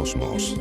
Cosmos.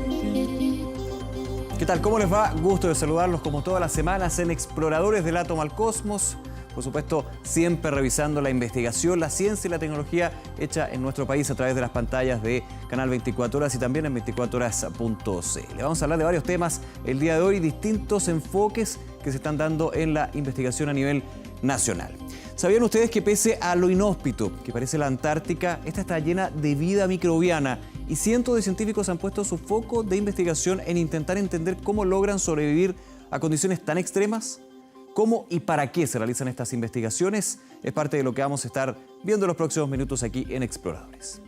¿Qué tal? ¿Cómo les va? Gusto de saludarlos como todas las semanas en Exploradores del Átomo al Cosmos. Por supuesto, siempre revisando la investigación, la ciencia y la tecnología hecha en nuestro país a través de las pantallas de Canal 24 Horas y también en 24horas.cl. Vamos a hablar de varios temas el día de hoy, distintos enfoques que se están dando en la investigación a nivel nacional. ¿Sabían ustedes que pese a lo inhóspito que parece la Antártica, esta está llena de vida microbiana y cientos de científicos han puesto su foco de investigación en intentar entender cómo logran sobrevivir a condiciones tan extremas? ¿Cómo y para qué se realizan estas investigaciones? Es parte de lo que vamos a estar viendo en los próximos minutos aquí en Exploradores.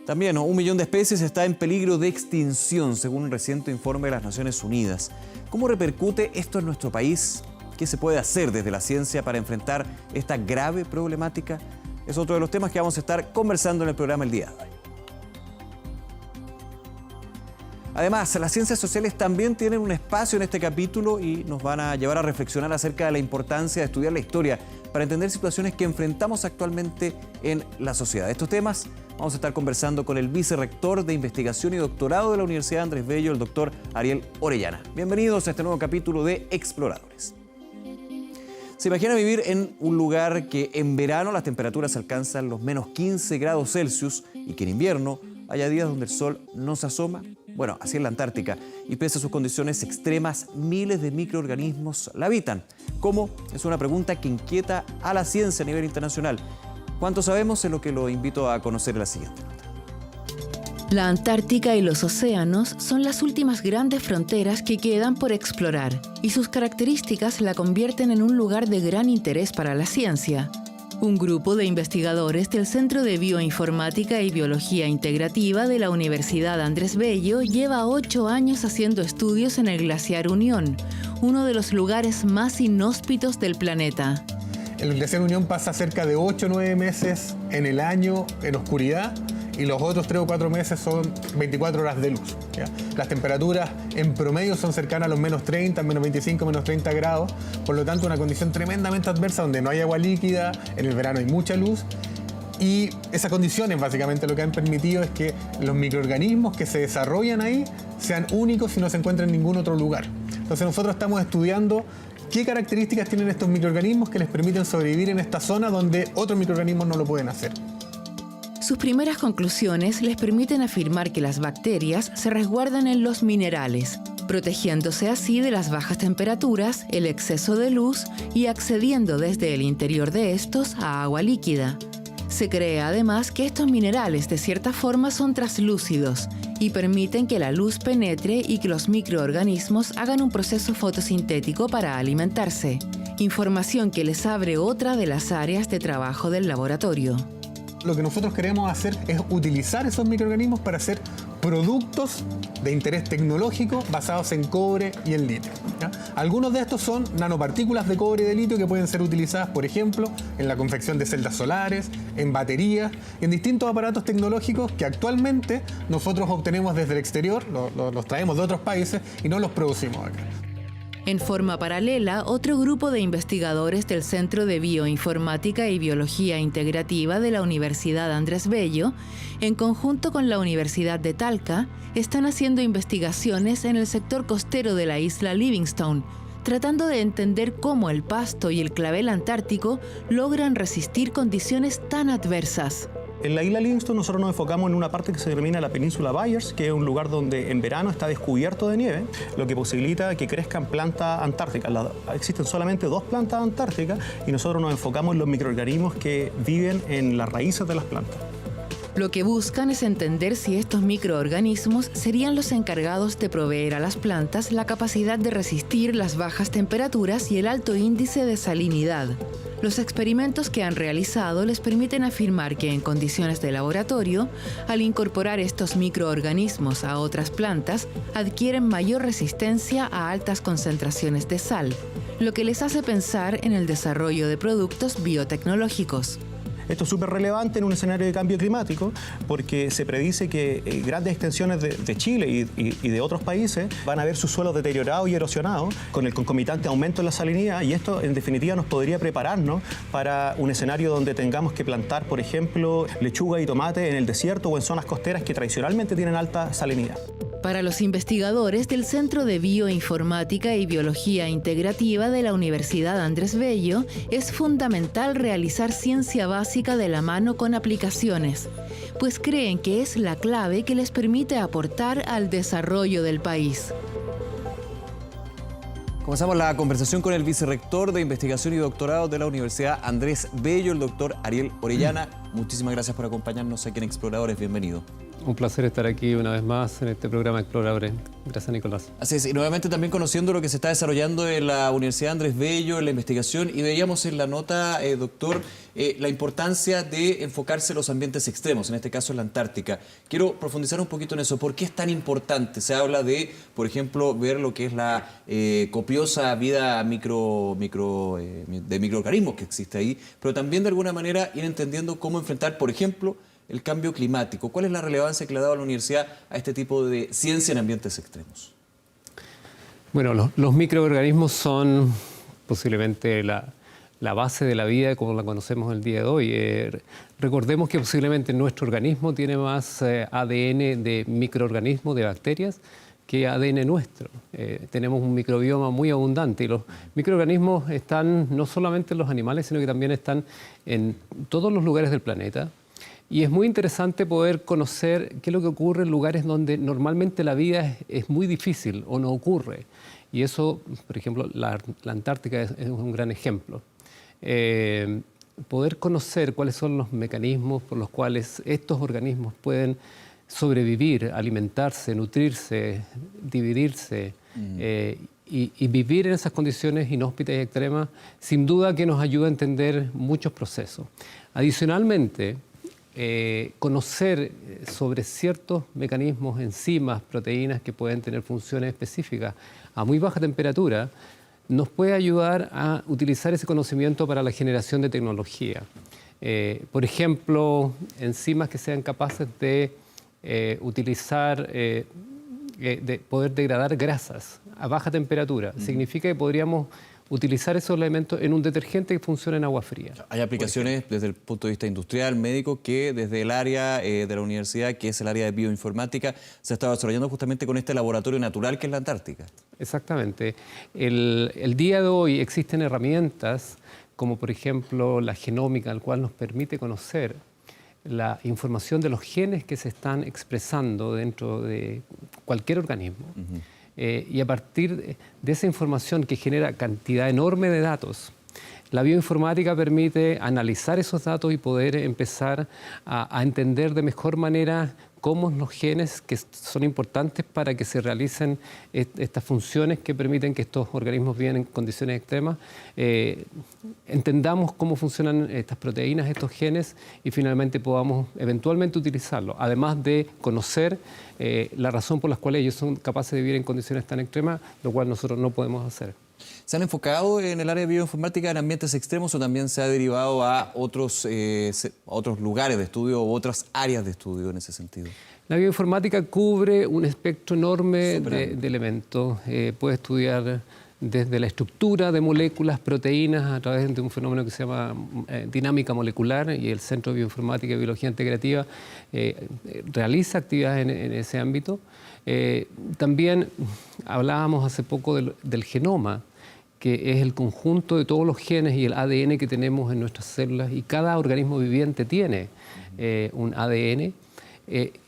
También, 1 millón de especies está en peligro de extinción, según un reciente informe de las Naciones Unidas. ¿Cómo repercute esto en nuestro país? ¿Qué se puede hacer desde la ciencia para enfrentar esta grave problemática? Es otro de los temas que vamos a estar conversando en el programa el día de hoy. Además, las ciencias sociales también tienen un espacio en este capítulo y nos van a llevar a reflexionar acerca de la importancia de estudiar la historia para entender situaciones que enfrentamos actualmente en la sociedad. Estos temas vamos a estar conversando con el vicerrector de Investigación y Doctorado de la Universidad Andrés Bello, el doctor Ariel Orellana. Bienvenidos a este nuevo capítulo de Exploradores. ¿Se imagina vivir en un lugar que en verano las temperaturas alcanzan los menos 15 grados Celsius y que en invierno haya días donde el sol no se asoma? Bueno, así es la Antártica, y pese a sus condiciones extremas, miles de microorganismos la habitan. ¿Cómo? Es una pregunta que inquieta a la ciencia a nivel internacional. ¿Cuánto sabemos? Es lo que lo invito a conocer en la siguiente nota. La Antártica y los océanos son las últimas grandes fronteras que quedan por explorar, y sus características la convierten en un lugar de gran interés para la ciencia. Un grupo de investigadores del Centro de Bioinformática y Biología Integrativa de la Universidad Andrés Bello lleva 8 años haciendo estudios en el glaciar Unión, uno de los lugares más inhóspitos del planeta. El glaciar Unión pasa cerca de 8 o 9 meses en el año en oscuridad y los otros 3 o 4 meses son 24 horas de luz, ¿ya? Las temperaturas en promedio son cercanas a los menos 30, menos 25, menos 30 grados, por lo tanto una condición tremendamente adversa donde no hay agua líquida, en el verano hay mucha luz y esas condiciones básicamente lo que han permitido es que los microorganismos que se desarrollan ahí sean únicos y no se encuentran en ningún otro lugar. Entonces nosotros estamos estudiando qué características tienen estos microorganismos que les permiten sobrevivir en esta zona donde otros microorganismos no lo pueden hacer. Sus primeras conclusiones les permiten afirmar que las bacterias se resguardan en los minerales, protegiéndose así de las bajas temperaturas, el exceso de luz y accediendo desde el interior de estos a agua líquida. Se cree además que estos minerales de cierta forma son translúcidos y permiten que la luz penetre y que los microorganismos hagan un proceso fotosintético para alimentarse, información que les abre otra de las áreas de trabajo del laboratorio. Lo que nosotros queremos hacer es utilizar esos microorganismos para hacer productos de interés tecnológico basados en cobre y en litio, ¿ya? Algunos de estos son nanopartículas de cobre y de litio que pueden ser utilizadas, por ejemplo, en la confección de celdas solares, en baterías y en distintos aparatos tecnológicos que actualmente nosotros obtenemos desde el exterior, los traemos de otros países y no los producimos acá. En forma paralela, otro grupo de investigadores del Centro de Bioinformática y Biología Integrativa de la Universidad Andrés Bello, en conjunto con la Universidad de Talca, están haciendo investigaciones en el sector costero de la isla Livingstone, tratando de entender cómo el pasto y el clavel antártico logran resistir condiciones tan adversas. En la isla Livingstone nosotros nos enfocamos en una parte que se denomina la península Byers, que es un lugar donde en verano está descubierto de nieve, lo que posibilita que crezcan plantas antárticas. Existen solamente 2 plantas antárticas y nosotros nos enfocamos en los microorganismos que viven en las raíces de las plantas. Lo que buscan es entender si estos microorganismos serían los encargados de proveer a las plantas la capacidad de resistir las bajas temperaturas y el alto índice de salinidad. Los experimentos que han realizado les permiten afirmar que en condiciones de laboratorio, al incorporar estos microorganismos a otras plantas, adquieren mayor resistencia a altas concentraciones de sal, lo que les hace pensar en el desarrollo de productos biotecnológicos. Esto es súper relevante en un escenario de cambio climático porque se predice que grandes extensiones de Chile y de otros países van a ver sus suelos deteriorados y erosionados con el concomitante aumento en la salinidad, y esto en definitiva nos podría prepararnos para un escenario donde tengamos que plantar, por ejemplo, lechuga y tomate en el desierto o en zonas costeras que tradicionalmente tienen alta salinidad. Para los investigadores del Centro de Bioinformática y Biología Integrativa de la Universidad Andrés Bello, es fundamental realizar ciencia básica de la mano con aplicaciones, pues creen que es la clave que les permite aportar al desarrollo del país. Comenzamos la conversación con el vicerrector de Investigación y Doctorado de la Universidad Andrés Bello, el doctor Ariel Orellana. Muchísimas gracias por acompañarnos aquí en Exploradores. Bienvenido. Un placer estar aquí una vez más en este programa Exploradores. Gracias, Nicolás. Así es, y nuevamente también conociendo lo que se está desarrollando en la Universidad Andrés Bello, en la investigación, y veíamos en la nota, doctor, la importancia de enfocarse en los ambientes extremos, en este caso en la Antártica. Quiero profundizar un poquito en eso. ¿Por qué es tan importante? Se habla de, por ejemplo, ver lo que es la copiosa vida de microorganismos que existe ahí, pero también de alguna manera ir entendiendo cómo enfrentar, por ejemplo, el cambio climático. ¿Cuál es la relevancia que le ha dado a la universidad a este tipo de ciencia en ambientes extremos? Bueno, los microorganismos son posiblemente la base de la vida como la conocemos el día de hoy. Recordemos que posiblemente nuestro organismo tiene más ADN de microorganismos, de bacterias, que ADN nuestro. Tenemos un microbioma muy abundante y los microorganismos están no solamente en los animales, sino que también están en todos los lugares del planeta. Y es muy interesante poder conocer qué es lo que ocurre en lugares donde normalmente la vida es muy difícil o no ocurre. Y eso, por ejemplo, la Antártica es un gran ejemplo. Poder conocer cuáles son los mecanismos por los cuales estos organismos pueden sobrevivir, alimentarse, nutrirse, dividirse y vivir en esas condiciones inhóspitas y extremas, sin duda que nos ayuda a entender muchos procesos. Adicionalmente, conocer sobre ciertos mecanismos, enzimas, proteínas que pueden tener funciones específicas a muy baja temperatura, nos puede ayudar a utilizar ese conocimiento para la generación de tecnología. Por ejemplo, enzimas que sean capaces de utilizar, de poder degradar grasas a baja temperatura. Significa que podríamos utilizar esos elementos en un detergente que funcione en agua fría. Hay aplicaciones desde el punto de vista industrial, médico, que desde el área de la universidad, que es el área de bioinformática, se ha estado desarrollando justamente con este laboratorio natural que es la Antártica. Exactamente. El día de hoy existen herramientas como por ejemplo la genómica, el cual nos permite conocer la información de los genes que se están expresando dentro de cualquier organismo. Y a partir de esa información que genera cantidad enorme de datos, la bioinformática permite analizar esos datos y poder empezar a entender de mejor manera cómo los genes que son importantes para que se realicen estas funciones que permiten que estos organismos vivan en condiciones extremas, entendamos cómo funcionan estas proteínas, estos genes, y finalmente podamos eventualmente utilizarlos, además de conocer la razón por la cual ellos son capaces de vivir en condiciones tan extremas, lo cual nosotros no podemos hacer. ¿Se han enfocado en el área de bioinformática en ambientes extremos o también se ha derivado a otros lugares de estudio u otras áreas de estudio en ese sentido? La bioinformática cubre un espectro enorme de elementos. Puede estudiar desde la estructura de moléculas, proteínas, a través de un fenómeno que se llama dinámica molecular, y el Centro de Bioinformática y Biología Integrativa realiza actividades en ese ámbito. También hablábamos hace poco del genoma, que es el conjunto de todos los genes y el ADN que tenemos en nuestras células, y cada organismo viviente tiene un ADN.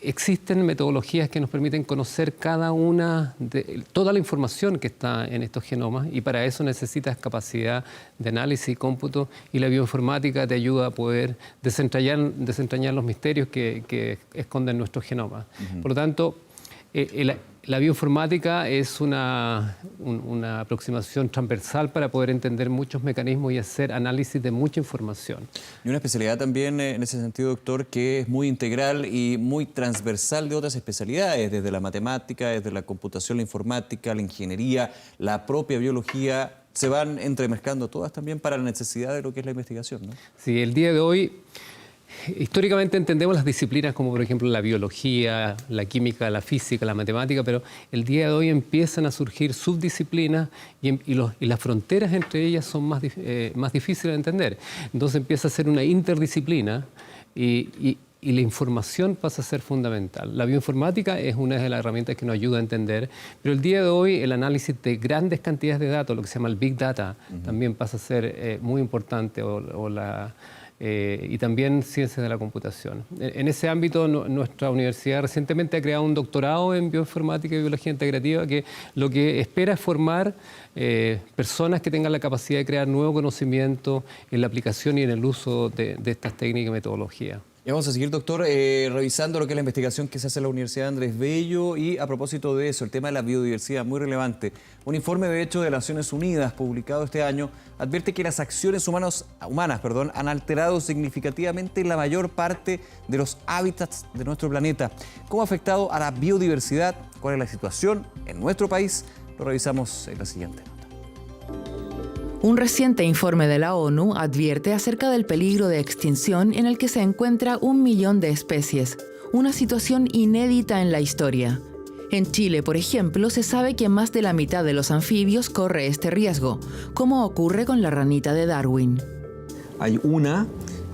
Existen metodologías que nos permiten conocer toda la información que está en estos genomas, y para eso necesitas capacidad de análisis y cómputo, y la bioinformática te ayuda a poder desentrañar los misterios que esconden nuestros genomas. Por lo tanto, la bioinformática es una aproximación transversal para poder entender muchos mecanismos y hacer análisis de mucha información. Y una especialidad también en ese sentido, doctor, que es muy integral y muy transversal de otras especialidades, desde la matemática, desde la computación, la informática, la ingeniería, la propia biología. se van entremezclando todas también para la necesidad de lo que es la investigación, ¿no? Sí, el día de hoy, históricamente entendemos las disciplinas como por ejemplo la biología, la química, la física, la matemática, pero el día de hoy empiezan a surgir subdisciplinas y las fronteras entre ellas son más difíciles de entender. Entonces empieza a ser una interdisciplina y la información pasa a ser fundamental. La bioinformática es una de las herramientas que nos ayuda a entender, pero el día de hoy el análisis de grandes cantidades de datos, lo que se llama el Big Data, también pasa a ser muy importante, y también ciencias de la computación. En ese ámbito, nuestra universidad recientemente ha creado un doctorado en bioinformática y biología integrativa que lo que espera es formar personas que tengan la capacidad de crear nuevo conocimiento en la aplicación y en el uso de estas técnicas y metodologías. Y vamos a seguir, doctor, revisando lo que es la investigación que se hace en la Universidad Andrés Bello y a propósito de eso, el tema de la biodiversidad, muy relevante. Un informe de hecho de las Naciones Unidas publicado este año advierte que las acciones humanas han alterado significativamente la mayor parte de los hábitats de nuestro planeta. ¿Cómo ha afectado a la biodiversidad? ¿Cuál es la situación en nuestro país? Lo revisamos en la siguiente nota. Un reciente informe de la ONU advierte acerca del peligro de extinción en el que se encuentra 1 millón de especies, una situación inédita en la historia. En Chile, por ejemplo, se sabe que más de la mitad de los anfibios corre este riesgo, como ocurre con la ranita de Darwin. Hay una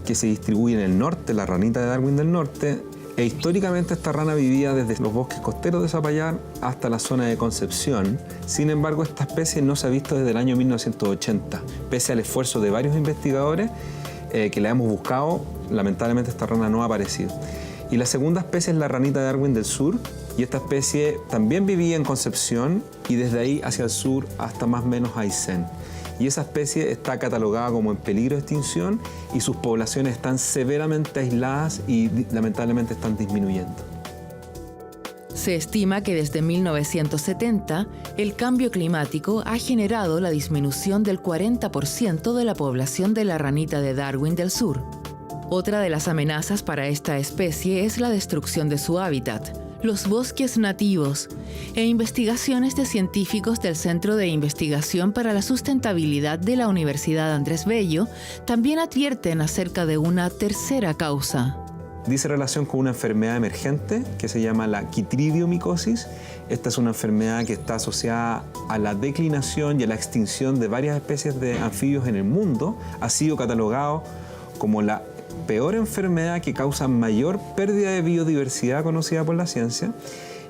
que se distribuye en el norte, la ranita de Darwin del norte, e históricamente esta rana vivía desde los bosques costeros de Zapallar hasta la zona de Concepción. Sin embargo, esta especie no se ha visto desde el año 1980. Pese al esfuerzo de varios investigadores que la hemos buscado, lamentablemente esta rana no ha aparecido. Y la segunda especie es la ranita de Darwin del sur, y esta especie también vivía en Concepción y desde ahí hacia el sur hasta más o menos Aysén. Y esa especie está catalogada como en peligro de extinción y sus poblaciones están severamente aisladas y lamentablemente están disminuyendo. Se estima que desde 1970 el cambio climático ha generado la disminución del 40% de la población de la ranita de Darwin del sur. Otra de las amenazas para esta especie es la destrucción de su hábitat, los bosques nativos, e investigaciones de científicos del Centro de Investigación para la Sustentabilidad de la Universidad Andrés Bello también advierten acerca de una tercera causa. Dice relación con una enfermedad emergente que se llama la quitridiomicosis. Esta es una enfermedad que está asociada a la declinación y a la extinción de varias especies de anfibios en el mundo. Ha sido catalogado como la peor enfermedad que causa mayor pérdida de biodiversidad conocida por la ciencia.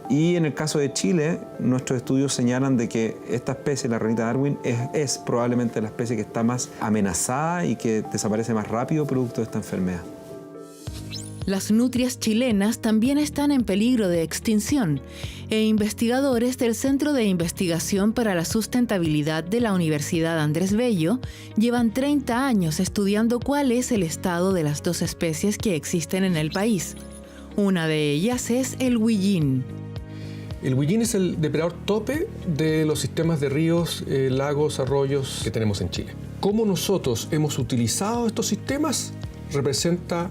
Y en el caso de Chile, nuestros estudios señalan de que esta especie, la ranita Darwin, es probablemente la especie que está más amenazada y que desaparece más rápido producto de esta enfermedad. Las nutrias chilenas también están en peligro de extinción e investigadores del Centro de Investigación para la Sustentabilidad de la Universidad Andrés Bello llevan 30 años estudiando cuál es el estado de las dos especies que existen en el país. Una de ellas es el huillín. El huillín es el depredador tope de los sistemas de ríos, lagos, arroyos que tenemos en Chile. Cómo nosotros hemos utilizado estos sistemas representa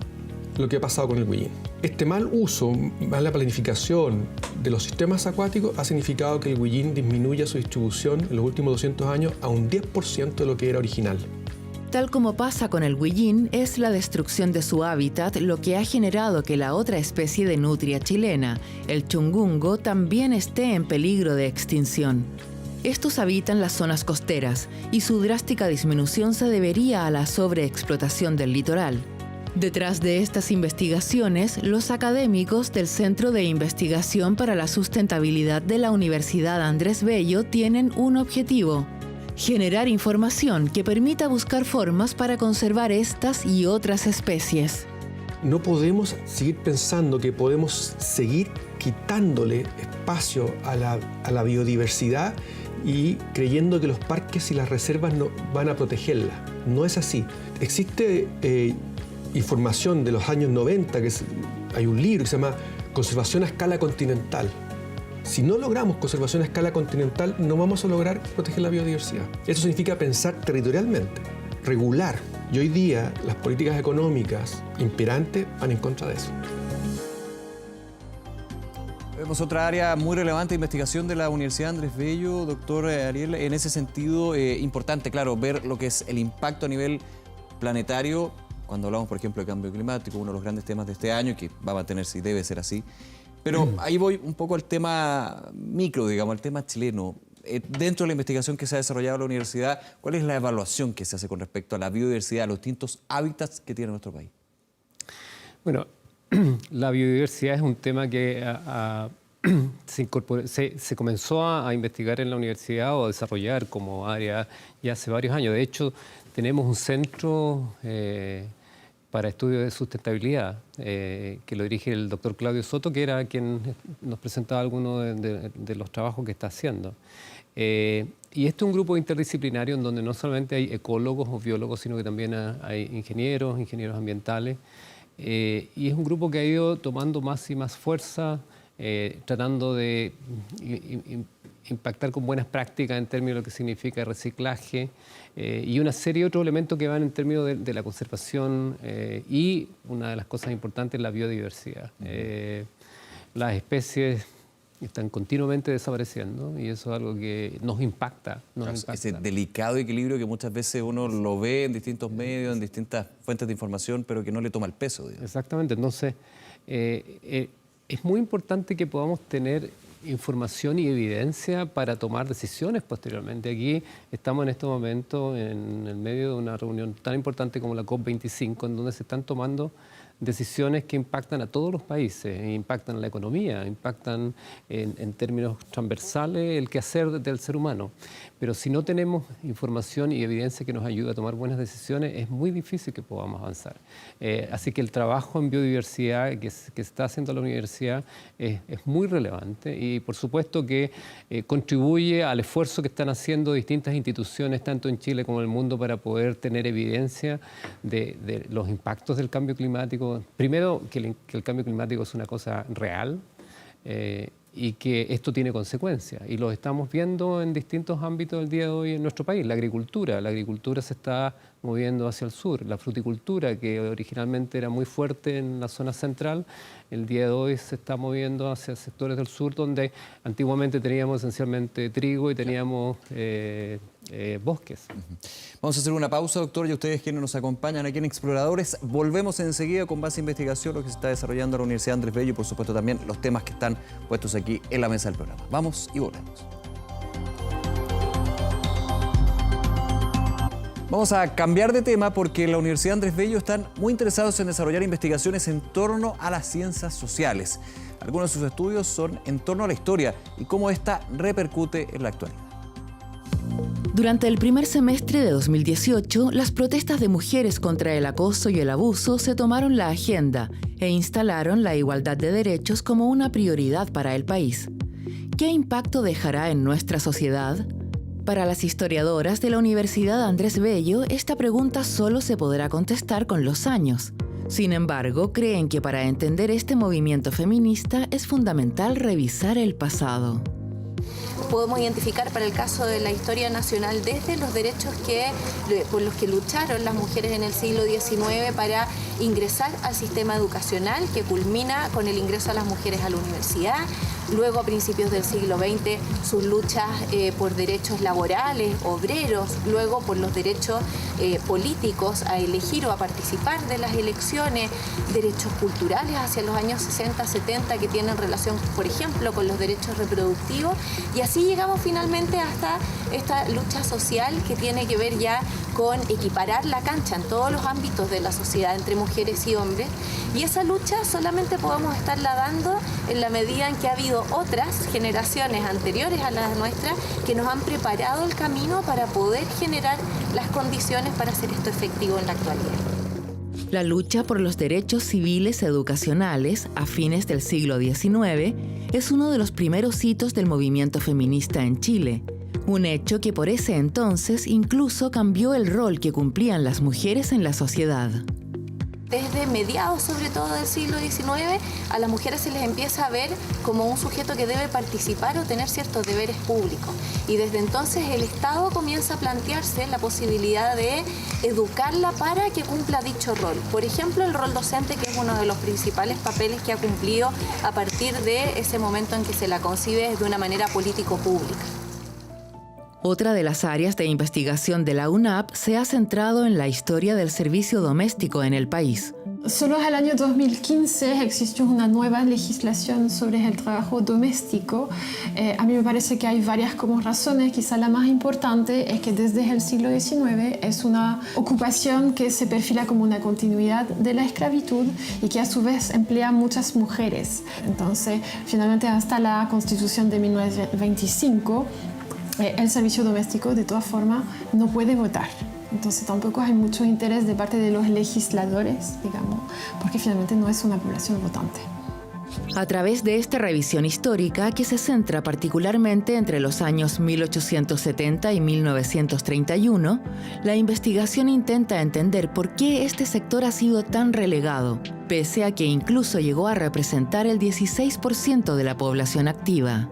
lo que ha pasado con el huillín. Este mal uso, mala planificación de los sistemas acuáticos ha significado que el huillín disminuya su distribución en los últimos 200 años a un 10% de lo que era original. Tal como pasa con el huillín, es la destrucción de su hábitat lo que ha generado que la otra especie de nutria chilena, el chungungo, también esté en peligro de extinción. Estos habitan las zonas costeras y su drástica disminución se debería a la sobreexplotación del litoral. Detrás de estas investigaciones, los académicos del Centro de Investigación para la Sustentabilidad de la Universidad Andrés Bello tienen un objetivo: generar información que permita buscar formas para conservar estas y otras especies. No podemos seguir pensando que podemos seguir quitándole espacio a la biodiversidad y creyendo que los parques y las reservas no van a protegerla. No es así. Existe información de los años 90, hay un libro que se llama Conservación a escala continental. Si no logramos conservación a escala continental, no vamos a lograr proteger la biodiversidad. Eso significa pensar territorialmente, regular. Y hoy día las políticas económicas imperantes van en contra de eso. Tenemos otra área muy relevante de investigación de la Universidad Andrés Bello, doctor Ariel. En ese sentido, importante, claro, ver lo que es el impacto a nivel planetario. Cuando hablamos, por ejemplo, de cambio climático, uno de los grandes temas de este año, que va a mantenerse y debe ser así. Pero ahí voy un poco al tema micro, digamos, al tema chileno. Dentro de la investigación que se ha desarrollado en la universidad, ¿cuál es la evaluación que se hace con respecto a la biodiversidad, a los distintos hábitats que tiene nuestro país? Bueno, la biodiversidad es un tema que se comenzó a investigar en la universidad o a desarrollar como área ya hace varios años. De hecho, tenemos un centro para estudios de sustentabilidad que lo dirige el doctor Claudio Soto, que era quien nos presentaba algunos de los trabajos que está haciendo. Y este es un grupo interdisciplinario en donde no solamente hay ecólogos o biólogos, sino que también hay ingenieros ambientales. Y es un grupo que ha ido tomando más y más fuerza, tratando de impactar con buenas prácticas en términos de lo que significa reciclaje y una serie de otros elementos que van en términos de la conservación y una de las cosas importantes es la biodiversidad. Las especies están continuamente desapareciendo y eso es algo que nos impacta. Ese delicado equilibrio que muchas veces uno lo ve en distintos medios, en distintas fuentes de información, pero que no le toma el peso, digamos. Exactamente, entonces es muy importante que podamos tener información y evidencia para tomar decisiones posteriormente. Aquí estamos en este momento en el medio de una reunión tan importante como la COP25, en donde se están tomando decisiones que impactan a todos los países, impactan a la economía, impactan en términos transversales el quehacer del ser humano. Pero si no tenemos información y evidencia que nos ayude a tomar buenas decisiones, es muy difícil que podamos avanzar. Así que el trabajo en biodiversidad que se está haciendo la universidad es muy relevante y por supuesto que contribuye al esfuerzo que están haciendo distintas instituciones, tanto en Chile como en el mundo, para poder tener evidencia de los impactos del cambio climático. Primero, que el cambio climático es una cosa real y que esto tiene consecuencias. Y lo estamos viendo en distintos ámbitos del día de hoy en nuestro país. La agricultura se está moviendo hacia el sur. La fruticultura, que originalmente era muy fuerte en la zona central, el día de hoy se está moviendo hacia sectores del sur, donde antiguamente teníamos esencialmente trigo y teníamos bosques. Vamos a hacer una pausa, doctor, y ustedes quienes nos acompañan aquí en Exploradores, volvemos enseguida con más investigación, lo que se está desarrollando en la Universidad Andrés Bello y por supuesto también los temas que están puestos aquí en la mesa del programa. Vamos y volvemos. Vamos a cambiar de tema porque en la Universidad Andrés Bello están muy interesados en desarrollar investigaciones en torno a las ciencias sociales. Algunos de sus estudios son en torno a la historia y cómo esta repercute en la actualidad. Durante el primer semestre de 2018, las protestas de mujeres contra el acoso y el abuso se tomaron la agenda e instalaron la igualdad de derechos como una prioridad para el país. ¿Qué impacto dejará en nuestra sociedad? Para las historiadoras de la Universidad Andrés Bello, esta pregunta solo se podrá contestar con los años. Sin embargo, creen que para entender este movimiento feminista es fundamental revisar el pasado. Podemos identificar para el caso de la historia nacional desde los derechos por los que lucharon las mujeres en el siglo XIX para ingresar al sistema educacional, que culmina con el ingreso a las mujeres a la universidad. Luego, a principios del siglo XX, sus luchas por derechos laborales, obreros, luego por los derechos políticos a elegir o a participar de las elecciones, derechos culturales hacia los años 60, 70 que tienen relación, por ejemplo, con los derechos reproductivos, y así llegamos finalmente hasta esta lucha social que tiene que ver ya con equiparar la cancha en todos los ámbitos de la sociedad entre mujeres y hombres, y esa lucha solamente podemos estarla dando en la medida en que ha habido otras generaciones anteriores a las nuestras que nos han preparado el camino para poder generar las condiciones para hacer esto efectivo en la actualidad. La lucha por los derechos civiles educacionales a fines del siglo XIX es uno de los primeros hitos del movimiento feminista en Chile, un hecho que por ese entonces incluso cambió el rol que cumplían las mujeres en la sociedad. Desde mediados, sobre todo del siglo XIX, a las mujeres se les empieza a ver como un sujeto que debe participar o tener ciertos deberes públicos. Y desde entonces el Estado comienza a plantearse la posibilidad de educarla para que cumpla dicho rol. Por ejemplo, el rol docente, que es uno de los principales papeles que ha cumplido a partir de ese momento en que se la concibe de una manera político-pública. Otra de las áreas de investigación de la UNAP se ha centrado en la historia del servicio doméstico en el país. Solo en el año 2015 existió una nueva legislación sobre el trabajo doméstico. A mí me parece que hay varias como razones. Quizá la más importante es que desde el siglo XIX es una ocupación que se perfila como una continuidad de la esclavitud y que a su vez emplea muchas mujeres. Entonces, finalmente hasta la Constitución de 1925, el servicio doméstico de todas formas no puede votar. Entonces tampoco hay mucho interés de parte de los legisladores, digamos, porque finalmente no es una población votante. A través de esta revisión histórica, que se centra particularmente entre los años 1870 y 1931, la investigación intenta entender por qué este sector ha sido tan relegado, pese a que incluso llegó a representar el 16% de la población activa.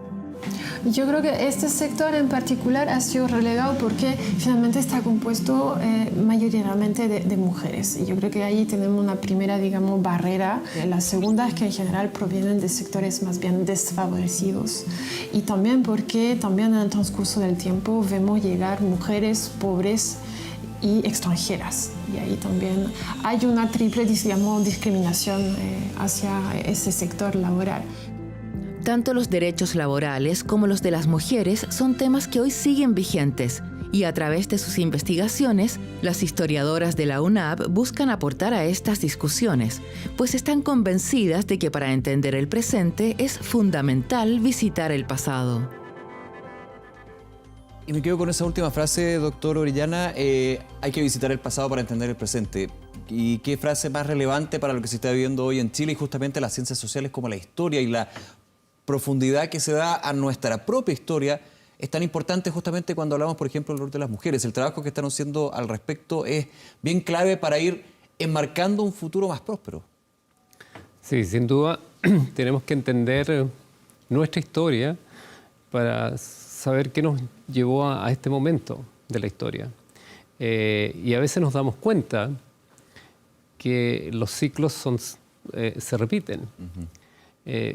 Yo creo que este sector en particular ha sido relegado porque finalmente está compuesto mayoritariamente de mujeres. Y yo creo que ahí tenemos una primera, digamos, barrera. La segunda es que en general provienen de sectores más bien desfavorecidos. Y también porque también en el transcurso del tiempo vemos llegar mujeres pobres y extranjeras. Y ahí también hay una triple, digamos, discriminación hacia ese sector laboral. Tanto los derechos laborales como los de las mujeres son temas que hoy siguen vigentes y a través de sus investigaciones, las historiadoras de la UNAP buscan aportar a estas discusiones, pues están convencidas de que para entender el presente es fundamental visitar el pasado. Y me quedo con esa última frase, doctor Orellana, hay que visitar el pasado para entender el presente. ¿Y qué frase más relevante para lo que se está viviendo hoy en Chile y justamente las ciencias sociales como la historia y la profundidad que se da a nuestra propia historia es tan importante justamente cuando hablamos, por ejemplo, del rol de las mujeres? El trabajo que están haciendo al respecto es bien clave para ir enmarcando un futuro más próspero. Sí, sin duda tenemos que entender nuestra historia para saber qué nos llevó a este momento de la historia. Y a veces nos damos cuenta que los ciclos se repiten.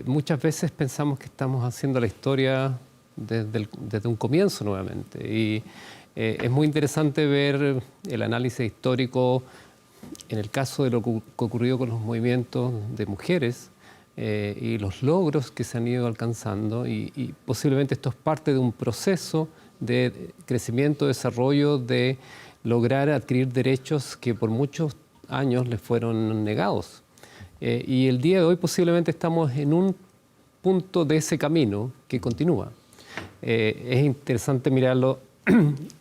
Muchas veces pensamos que estamos haciendo la historia desde un comienzo nuevamente. Y es muy interesante ver el análisis histórico en el caso de lo que ocurrió con los movimientos de mujeres y los logros que se han ido alcanzando. Y posiblemente esto es parte de un proceso de crecimiento, desarrollo, de lograr adquirir derechos que por muchos años les fueron negados. Y el día de hoy posiblemente estamos en un punto de ese camino que continúa. Es interesante mirarlo,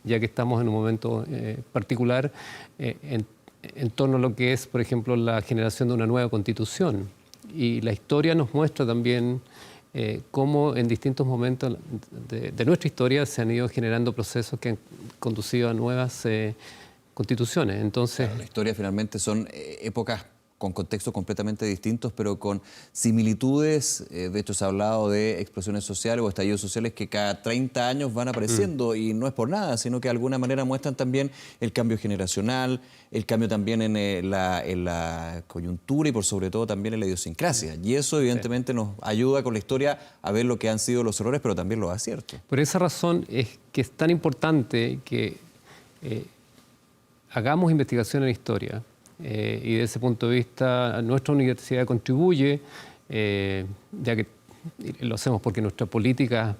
ya que estamos en un momento particular, en torno a lo que es, por ejemplo, la generación de una nueva constitución. Y la historia nos muestra también cómo en distintos momentos de nuestra historia se han ido generando procesos que han conducido a nuevas constituciones. Entonces, claro, la historia finalmente son épocas con contextos completamente distintos, pero con similitudes. De hecho, se ha hablado de explosiones sociales o estallidos sociales que cada 30 años van apareciendo y no es por nada, sino que de alguna manera muestran también el cambio generacional, el cambio también en la coyuntura y por sobre todo también en la idiosincrasia. Y eso evidentemente nos ayuda con la historia a ver lo que han sido los errores, pero también los aciertos. Por esa razón es que es tan importante que hagamos investigación en historia. Y desde ese punto de vista nuestra universidad contribuye, ya que lo hacemos porque nuestra política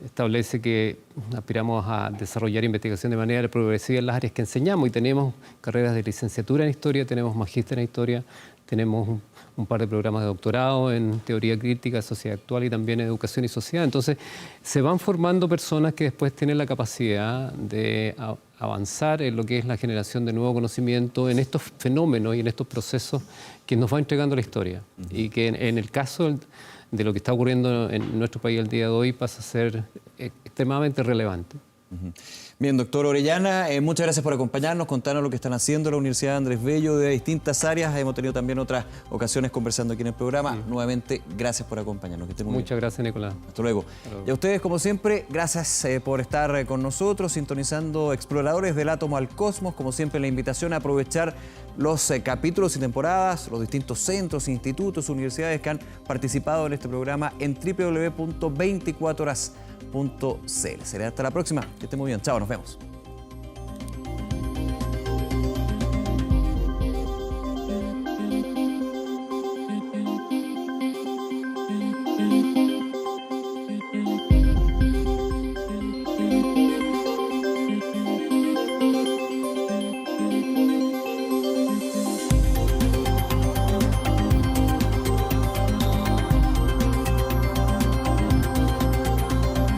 establece que aspiramos a desarrollar investigación de manera progresiva en las áreas que enseñamos y tenemos carreras de licenciatura en historia, tenemos magíster en historia, tenemos un par de programas de doctorado en teoría crítica, sociedad actual y también en educación y sociedad. Entonces se van formando personas que después tienen la capacidad de avanzar en lo que es la generación de nuevo conocimiento en estos fenómenos y en estos procesos que nos va entregando la historia. Y que en el caso de lo que está ocurriendo en nuestro país el día de hoy pasa a ser extremadamente relevante. Bien, doctor Orellana, muchas gracias por acompañarnos, contarnos lo que están haciendo la Universidad Andrés Bello de distintas áreas. Hemos tenido también otras ocasiones conversando aquí en el programa. Nuevamente, gracias por acompañarnos. Que estén muy Muchas gracias, Nicolás. Hasta luego. Y a ustedes, como siempre, gracias por estar con nosotros, sintonizando Exploradores del Átomo al Cosmos. Como siempre, la invitación a aprovechar los capítulos y temporadas, los distintos centros, institutos, universidades que han participado en este programa en www.24horas.cl. Será hasta la próxima. Que estén muy bien. Chao, nos vemos.